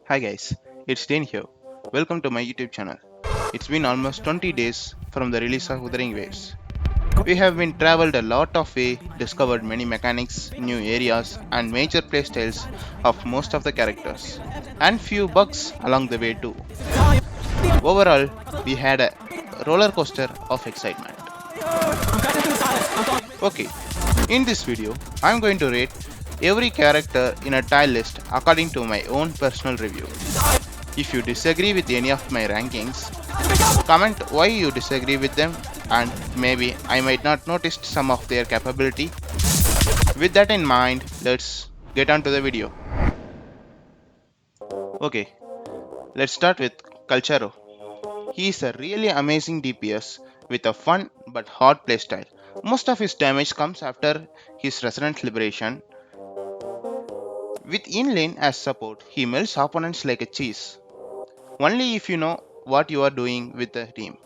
Hi guys, it's Dane here. Welcome to my YouTube channel. It's been almost 20 days from the release of Wuthering Waves. We have been traveled a lot of way, discovered many mechanics, new areas, and major playstyles of most of the characters, and few bugs along the way too. Overall, we had a roller coaster of excitement. Okay, in this video, I'm going to rate every character in a tile list according to my own personal review. If you disagree with any of my rankings, comment why you disagree with them and maybe I might not notice some of their capability. With that in mind, let's get on to the video. Okay, let's start with Chalcharo. He is a really amazing DPS with a fun but hard playstyle. Most of his damage comes after his Resonant Liberation. With Yinlin as support, he melts opponents like a cheese. Only if you know what you are doing with the team,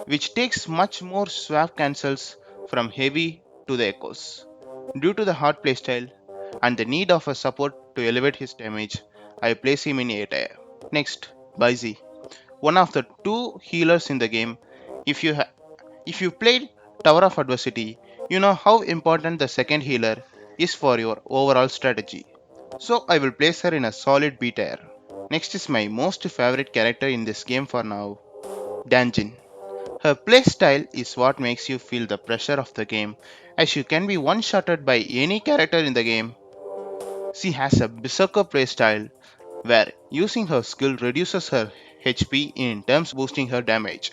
which takes much more swap cancels from heavy to the echoes. Due to the hard playstyle and the need of a support to elevate his damage, I place him in A tier. Next, Baizhi, one of the two healers in the game. If you played Tower of Adversity, you know how important the second healer is for your overall strategy. So I will place her in a solid B tier. Next is my most favorite character in this game for now, Danjin. Her playstyle is what makes you feel the pressure of the game, as you can be one-shotted by any character in the game. She has a berserker playstyle where using her skill reduces her HP in terms boosting her damage,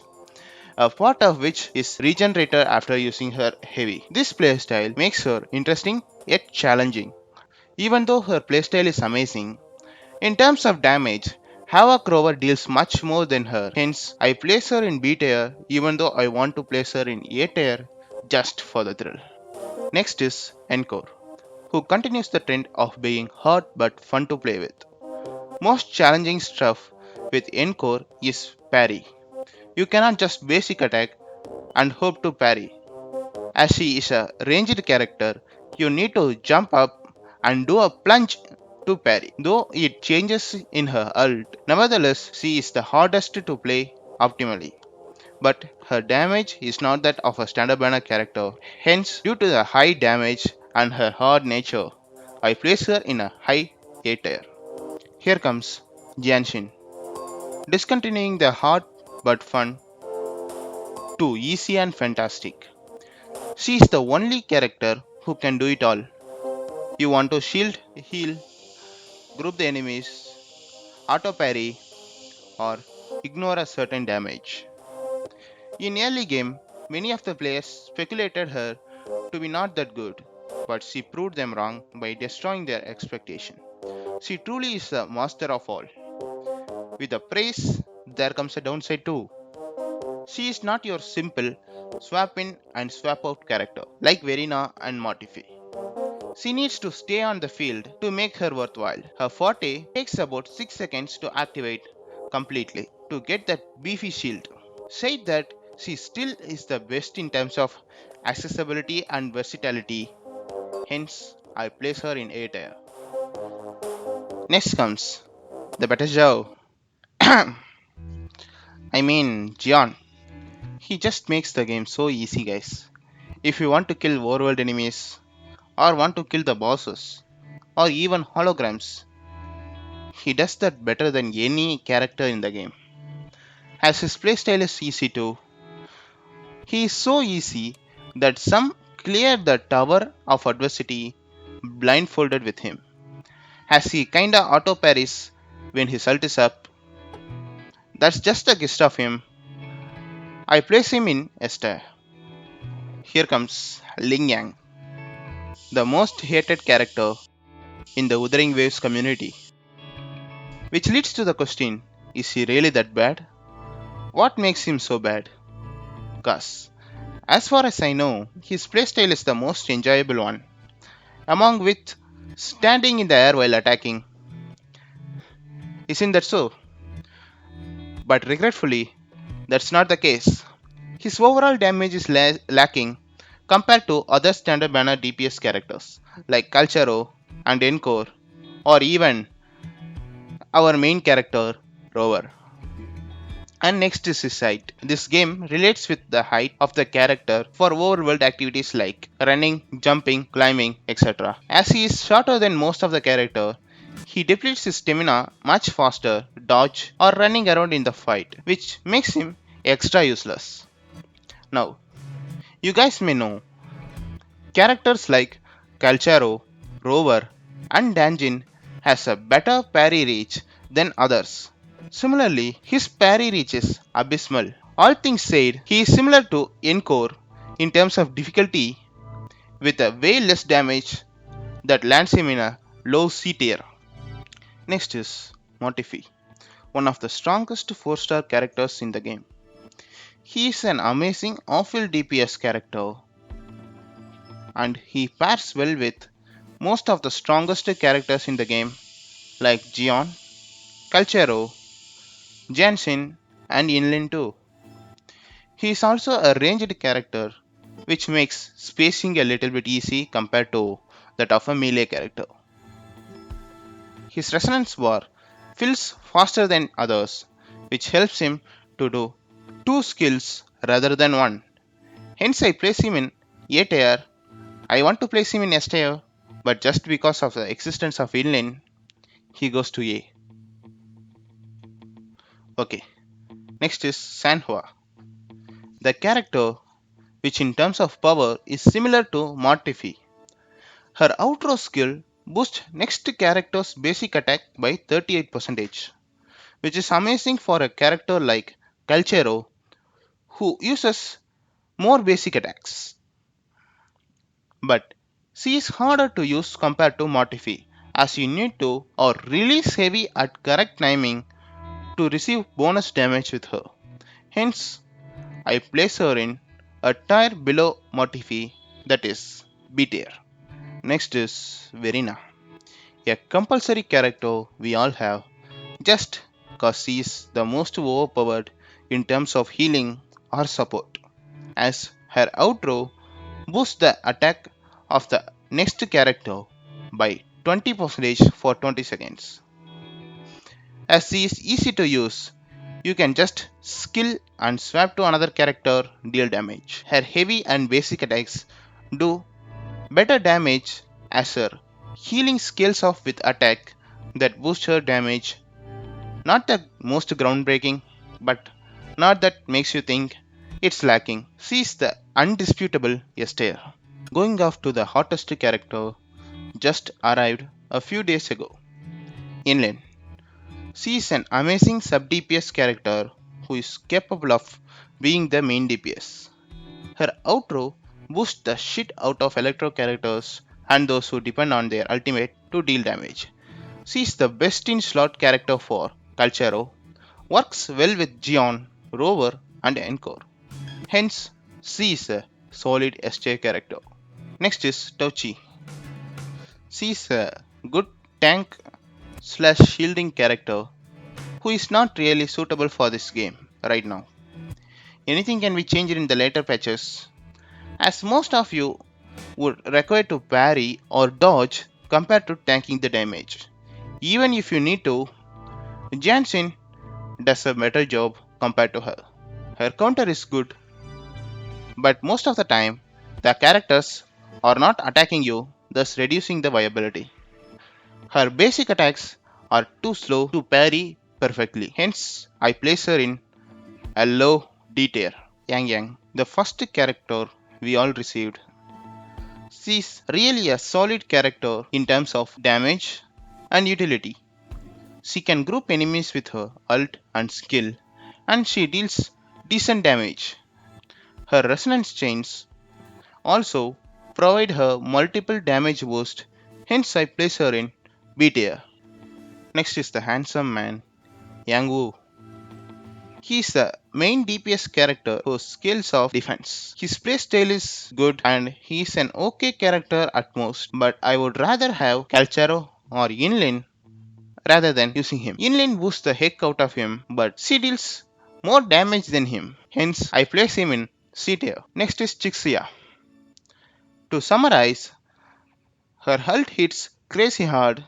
a part of which is regenerated after using her heavy. This playstyle makes her interesting yet challenging. Even though her playstyle is amazing, in terms of damage, Havoc Rover deals much more than her, hence I place her in B tier even though I want to place her in A tier just for the thrill. Next is Encore, who continues the trend of being hard but fun to play with. Most challenging stuff with Encore is parry. You cannot just basic attack and hope to parry. As she is a ranged character, you need to jump up and do a plunge to parry. Though it changes in her ult, nevertheless she is the hardest to play optimally. But her damage is not that of a standard banner character. Hence, due to the high damage and her hard nature, I place her in a high A tier. Here comes Jianxin, discontinuing the hard but fun to easy and fantastic. She is the only character who can do it all. You want to shield, heal, group the enemies, auto parry, or ignore a certain damage. In early game, many of the players speculated her to be not that good, but she proved them wrong by destroying their expectation. She truly is the master of all. With the praise, there comes a downside too. She is not your simple swap in and swap out character like Verina and Mortefi. She needs to stay on the field to make her worthwhile. Her forte takes about 6 seconds to activate completely to get that beefy shield. Said that she still is the best in terms of accessibility and versatility, hence I place her in A tier. Next comes the better Zhao. I mean Jiyan. He just makes the game so easy, guys. If you want to kill overworld enemies, or want to kill the bosses, or even holograms, he does that better than any character in the game. As his playstyle is easy too, he is so easy that some clear the tower of adversity blindfolded with him. As he kinda auto parries when his ult is up, that's just a gist of him. I place him in S tier. Here comes Lingyang, the most hated character in the Wuthering Waves community. Which leads to the question, is he really that bad? What makes him so bad? Cause, as far as I know, his playstyle is the most enjoyable one, among with standing in the air while attacking. Isn't that so? But regretfully, that's not the case. His overall damage is lacking compared to other standard banner DPS characters like Chalcharo and Encore, or even our main character, Rover. And next is his height. This game relates with the height of the character for overworld activities like running, jumping, climbing, etc. As he is shorter than most of the character, he depletes his stamina much faster, dodge or running around in the fight, which makes him extra useless. Now, you guys may know characters like Chalcharo, Rover, and Danjin has a better parry reach than others. Similarly, his parry reach is abysmal. All things said, he is similar to Encore in terms of difficulty with a way less damage that lands him in a low C tier. Next is Mortefi, one of the strongest 4-star characters in the game. He is an amazing off-field DPS character and he pairs well with most of the strongest characters in the game like Jiyan, Chalcharo, Jianxin, and Yinlin too. He is also a ranged character, which makes spacing a little bit easy compared to that of a melee character. His resonance bar fills faster than others, which helps him to do two skills rather than one. Hence I place him in A tier. I want to place him in S tier, but just because of the existence of Yinlin, he goes to A. Okay, next is Sanhua, the character which in terms of power is similar to Mortefi. Her outro skill boosts next character's basic attack by 38%, which is amazing for a character like Chalcharo who uses more basic attacks. But she is harder to use compared to Mortefi, as you need to or release heavy at correct timing to receive bonus damage with her. Hence, I place her in a tier below Mortefi, that is B tier. Next is Verina, a compulsory character we all have, just cause she is the most overpowered in terms of healing or support, as her outro boosts the attack of the next character by 20% for 20 seconds. As she is easy to use, you can just skill and swap to another character deal damage. Her heavy and basic attacks do better damage as her healing scales off with attack that boost her damage. Not the most groundbreaking, but not that makes you think it's lacking. She is the undisputable S tier. Going off to the hottest character just arrived a few days ago, Yinlin. She is an amazing sub DPS character who is capable of being the main DPS. Her outro boosts the shit out of electro characters and those who depend on their ultimate to deal damage. She is the best in slot character for Chalcharo, works well with Jiyan, Rover, and Encore. Hence, she is a solid SJ character. Next is Taoqi. She is a good tank slash shielding character who is not really suitable for this game right now. Anything can be changed in the later patches, as most of you would require to parry or dodge compared to tanking the damage. Even if you need to, Jianxin does a better job compared to her. Her counter is good, but most of the time, the characters are not attacking you, thus reducing the viability. Her basic attacks are too slow to parry perfectly, hence I place her in a low D tier. Yangyang, the first character we all received. She's really a solid character in terms of damage and utility. She can group enemies with her ult and skill, and she deals decent damage. Her resonance chains also provide her multiple damage boost, hence I place her in B tier. Next is the handsome man, Yuanwu. He is the main DPS character who scales off defense. His playstyle is good and he is an okay character at most, but I would rather have Chalcharo or Yinlin rather than using him. Yinlin boosts the heck out of him, but she deals more damage than him. Hence, I place him in C tier. Next is Chixia. To summarize, her ult hits crazy hard,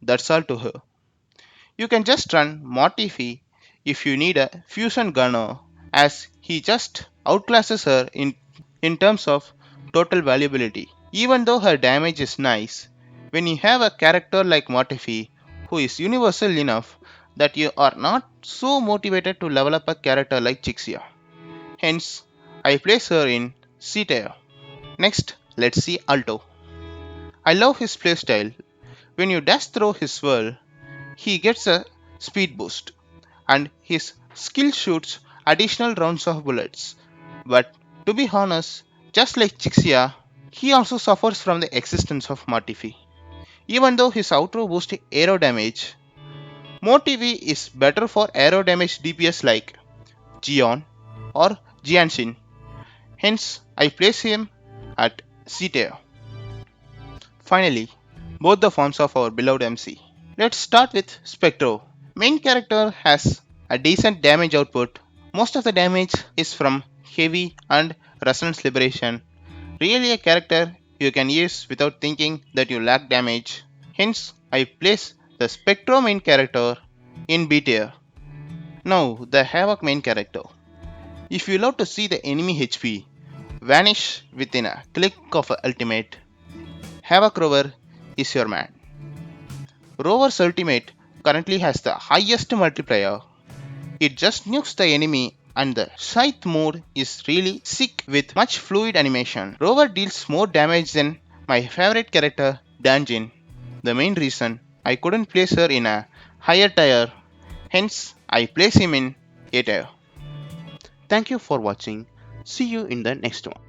that's all to her. You can just run Mortefi if you need a fusion gunner, as he just outclasses her in terms of total valuability. Even though her damage is nice, when you have a character like Mortefi who is universal enough that you are not so motivated to level up a character like Chixia. Hence, I place her in C tier. Next, let's see Alto. I love his playstyle. When you dash through his swirl, he gets a speed boost, and his skill shoots additional rounds of bullets. But to be honest, just like Chixia, he also suffers from the existence of Mortefi. Even though his outro boosts aero damage, Mortefi is better for aero damage DPS like Jiyan or Jianxin. Hence, I place him at C tier. Finally, both the forms of our beloved MC. Let's start with Spectro. Main character has a decent damage output. Most of the damage is from heavy and resonance liberation. Really a character you can use without thinking that you lack damage. Hence, I place the Spectro main character in B tier. Now, the Havoc main character. If you love to see the enemy HP vanish within a click of a ultimate, Havoc Rover is your man. Rover's ultimate currently has the highest multiplier. It just nukes the enemy and the scythe mode is really sick with much fluid animation. Rover deals more damage than my favorite character Danjin. The main reason I couldn't place her in a higher tier, hence I place him in A tier. Thank you for watching. See you in the next one.